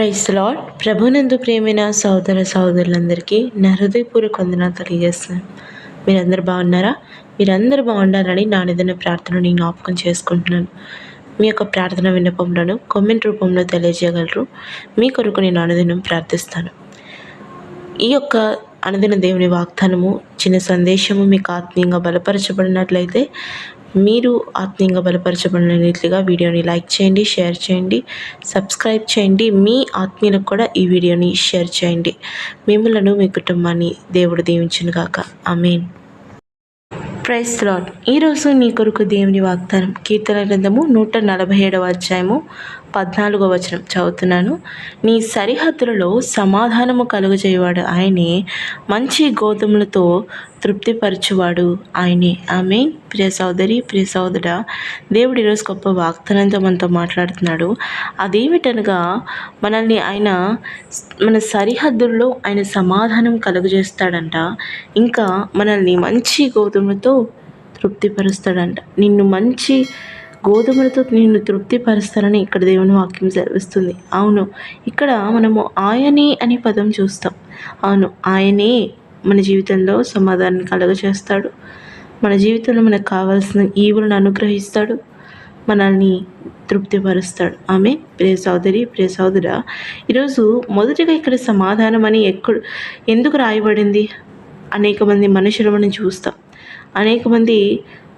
Praise lord. ప్రభునందు ప్రియమైన సోదర సోదరులందరికీ నా హృదయపూర్వక వందనాలు తెలియజేస్తున్నాను. మీరందరూ బాగున్నారా? మీరందరూ బాగుండాలని నా నిజమైన ప్రార్థనని జ్ఞాపకం చేసుకుంటున్నాను. మీ యొక్క ప్రార్థన విన్నపంలోను కామెంట్ రూపంలో తెలియజేయగలరు. మీ కొరకు నేను అనుదినం ప్రార్థిస్తాను. ఈ యొక్క అనుదిన దేవుని వాగ్దానము చిన్న సందేశము మీకు ఆత్మీయంగా బలపరచబడినట్లయితే మీరు ఆత్మీయంగా బలపరచబడిన రీతిగా వీడియోని లైక్ చేయండి, షేర్ చేయండి, సబ్స్క్రైబ్ చేయండి. మీ ఆత్మీయులకు కూడా ఈ వీడియోని షేర్ చేయండి. మిమ్మలను మీ కుటుంబాన్ని దేవుడు దీవించును గాక. ఆమేన్. Praise Lord. ఈరోజు నీ కొరకు దేవుని వాగ్దానం కీర్తన గ్రంథము 147వ అధ్యాయము 14వ వచనం చదువుతున్నాను. నీ సరిహద్దులలో సమాధానము కలుగజేయవాడు ఆయనే, మంచి గోధుమలతో తృప్తిపరచువాడు ఆయనే. ఆమె. ప్రియ సోదరి, ప్రియ సోదరుడా, దేవుడు ఈరోజు గొప్ప వాగ్దానంతో మనతో మాట్లాడుతున్నాడు. అదేమిటనగా మనల్ని ఆయన మన సరిహద్దుల్లో ఆయన సమాధానం కలుగజేస్తాడంట. ఇంకా మనల్ని మంచి గోధుమలతో తృప్తిపరుస్తాడంట. నిన్ను మంచి గోధుమలతో నిన్ను తృప్తిపరుస్తానని ఇక్కడ దేవుని వాక్యం సెలవిస్తుంది. అవును, ఇక్కడ మనము ఆయనే అనే పదం చూస్తాం. అవును, ఆయనే మన జీవితంలో సమాధానం కలుగజేస్తాడు. మన జీవితంలో మనకు కావాల్సిన ఈవులను అనుగ్రహిస్తాడు, మనల్ని తృప్తిపరుస్తాడు. ఆమె. ప్రియ సోదరి, ప్రియ సోదరా, ఈరోజు మొదటిగా ఇక్కడ సమాధానం అని ఎందుకు రాయబడింది? అనేక మంది మనుషులు మనం చూస్తాం. అనేక మంది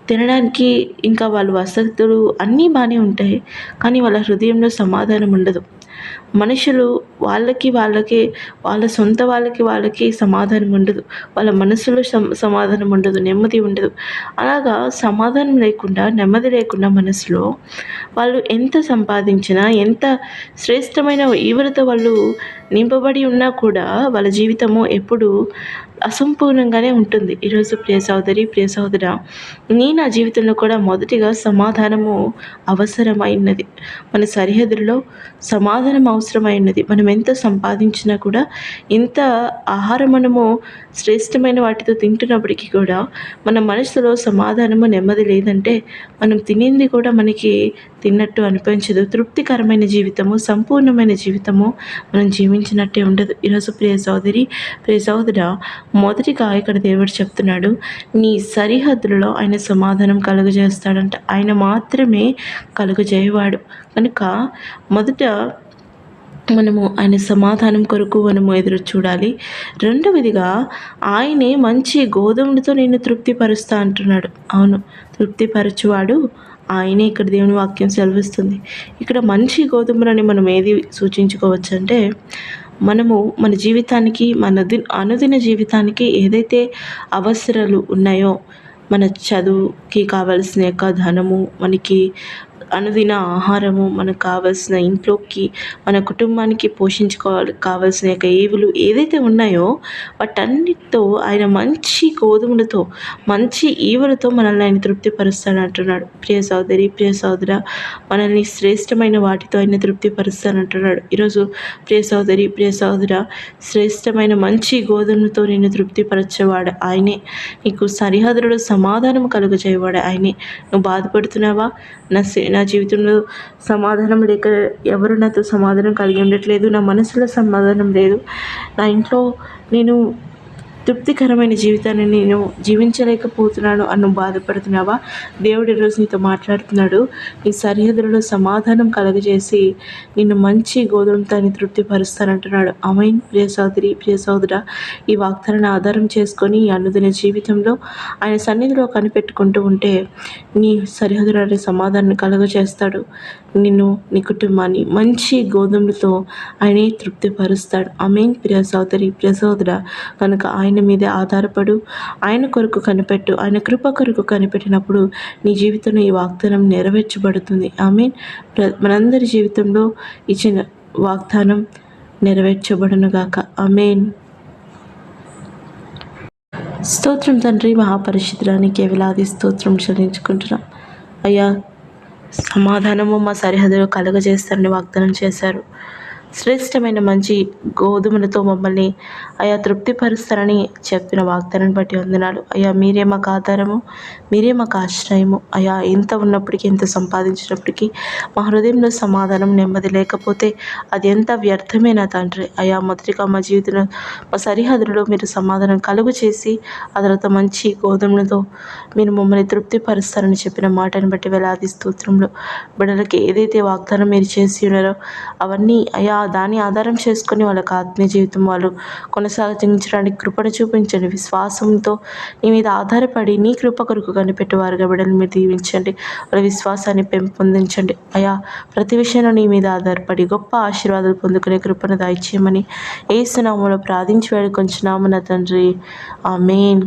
తినడానికి ఇంకా వాళ్ళ వసతులు అన్నీ బాగానే ఉంటాయి, కానీ వాళ్ళ హృదయంలో సమాధానం ఉండదు. మనుషులు వాళ్ళకి వాళ్ళ సొంత వాళ్ళకి సమాధానం ఉండదు. వాళ్ళ మనసులో సమాధానం ఉండదు, నెమ్మది ఉండదు. అలాగా సమాధానం లేకుండా, నెమ్మది లేకుండా మనసులో వాళ్ళు ఎంత సంపాదించినా, ఎంత శ్రేష్టమైన ఈవులతో వాళ్ళు నింపబడి ఉన్నా కూడా వాళ్ళ జీవితము ఎప్పుడు అసంపూర్ణంగానే ఉంటుంది. ఈరోజు ప్రియ సోదరి, ప్రియ సోదరా, నా జీవితంలో కూడా మొదటిగా సమాధానము అవసరమైనది. మన సరిహద్దులో సమాధానం అవసరమైనది. మనం ఎంత సంపాదించినా కూడా, ఎంత ఆహారం మనము శ్రేష్టమైన వాటితో తింటున్నప్పటికీ కూడా మన మనసులో సమాధానము, నెమ్మది లేదంటే మనం తినింది కూడా మనకి తిన్నట్టు అనిపించదు. తృప్తికరమైన జీవితము, సంపూర్ణమైన జీవితము మనం జీవించినట్టే ఉండదు. ఈరోజు ప్రియ సోదరి, ప్రియ సోదరా, మొదటిగా ఇక్కడ దేవుడు చెప్తున్నాడు, నీ సరిహద్దులలో ఆయన సమాధానం కలుగజేస్తాడంట. ఆయన మాత్రమే కలుగజేయవాడు. కనుక మొదట మనము ఆయన సమాధానం కొరకు మనము ఎదురు చూడాలి. రెండవదిగా ఆయనే మంచి గోధుమలతో నేను తృప్తిపరుస్తా అంటున్నాడు. అవును, తృప్తిపరచువాడు ఆయనే. ఇక్కడ దేవుని వాక్యం సెలవిస్తుంది. ఇక్కడ మంచి గోధుమలని మనం ఏది సూచించుకోవచ్చు అంటే, మనము మన జీవితానికి, మన అనుదిన జీవితానికి ఏదైతే అవసరాలు ఉన్నాయో, మన చదువుకి కావలసిన యొక్క ధనము, మనకి అనుదిన ఆహారము, మనకు కావలసిన ఇంట్లోకి, మన కుటుంబానికి కావలసిన యొక్క ఏవులు ఏదైతే ఉన్నాయో వాటన్నిటితో ఆయన మంచి గోధుమలతో, మంచి ఈవులతో మనల్ని ఆయన తృప్తిపరుస్తానంటున్నాడు. ప్రియ సోదరి, ప్రియ సోదర, మనల్ని శ్రేష్టమైన వాటితో ఆయన తృప్తిపరుస్తానంటున్నాడు. ఈరోజు ప్రియ సోదరి, ప్రియ సోదర, శ్రేష్టమైన మంచి గోధుమలతో నేను తృప్తిపరచేవాడు ఆయనే. నీకు సరిహద్దులో సమాధానం కలుగజేయవాడు ఆయనే. నువ్వు బాధపడుతున్నావా? నా జీవితంలో సమాధానం లేక ఎవరు నాతో సమాధానం కలిగి ఉండట్లేదు, నా మనసులో సమాధానం లేదు, నా ఇంట్లో నేను తృప్తికరమైన జీవితాన్ని నేను జీవించలేకపోతున్నాను అని బాధపడుతున్నావా? దేవుడు ఈరోజు నీతో మాట్లాడుతున్నాడు. నీ సరిహద్దులలో సమాధానం కలుగజేసి నిన్ను మంచి గోధుమతో తృప్తిపరుస్తానంటున్నాడు. ఆమేన్. ప్రియ సోదరి, ప్రియ సోదరా, ఈ వాగ్దానాన్ని ఆధారం చేసుకొని ఈ అనుదిన జీవితంలో ఆయన సన్నిధిలో కనిపెట్టుకుంటూ ఉంటే నీ సరిహద్దులలో సమాధానం కలుగజేస్తాడు. నిన్ను, నీ కుటుంబాన్ని మంచి గోధుమలతో ఆయనే తృప్తిపరుస్తాడు. ఆమేన్. ప్రియ సోదరి, ప్రియ సోదరా, కనుక ఆయన మీదే ఆధారపడు, ఆయన కొరకు కనిపెట్టు. ఆయన కృప కొరకు కనిపెట్టినప్పుడు నీ జీవితంలో ఈ వాగ్దానం నెరవేర్చబడుతుంది. ఆమేన్. మనందరి జీవితంలో ఇచ్చిన వాగ్దానం నెరవేర్చబడునుగాక. ఆమేన్. స్తోత్రం తండ్రి, మహాపరిశుద్ధానికి వేలాది స్తోత్రం చెల్లించుకుంటున్నాం. అయ్యా, సమాధానము మా సరిహద్దులో కలుగజేస్తారని వాగ్దానం చేశారు. శ్రేష్టమైన మంచి గోధుమలతో మమ్మల్ని అయా తృప్తిపరుస్తారని చెప్పిన వాగ్దానాన్ని బట్టి వందనాలు. అయ్యా మీరే మాకు ఆధారము, మీరే మాకు ఆశ్రయము. అయ్యా ఎంత ఉన్నప్పటికీ, ఎంత సంపాదించినప్పటికీ మా హృదయంలో సమాధానం, నెమ్మది లేకపోతే అది ఎంత వ్యర్థమే నా తండ్రి. అయ్యా మొదటిగా మా జీవితంలో మా సరిహద్దులలో మీరు సమాధానం కలుగు చేసి ఆ తర్వాత మంచి గోధుమలతో మీరు మమ్మల్ని తృప్తిపరుస్తారని చెప్పిన మాటను బట్టి వేలాది స్తోత్రములు. బిడ్డలకి ఏదైతే వాగ్దానం మీరు చేసి ఉన్నారో అవన్నీ అయా దాన్ని ఆధారం చేసుకొని వాళ్ళకి ఆత్మీయ జీవితం వాళ్ళు కొనసాగించడానికి కృపను చూపించండి. విశ్వాసంతో నీ మీద ఆధారపడి నీ కృప కొరకు కనిపెట్టేవారుగా బిడ్డలు మీరు దీవించండి. వాళ్ళ విశ్వాసాన్ని పెంపొందించండి. అయా ప్రతి విషయంలో నీ మీద ఆధారపడి గొప్ప ఆశీర్వాదాలు పొందుకునే కృపను దయచేయమని యేసు నామములో ప్రార్థించి వేడుకొంచున్నాము నా తండ్రి. ఆమేన్.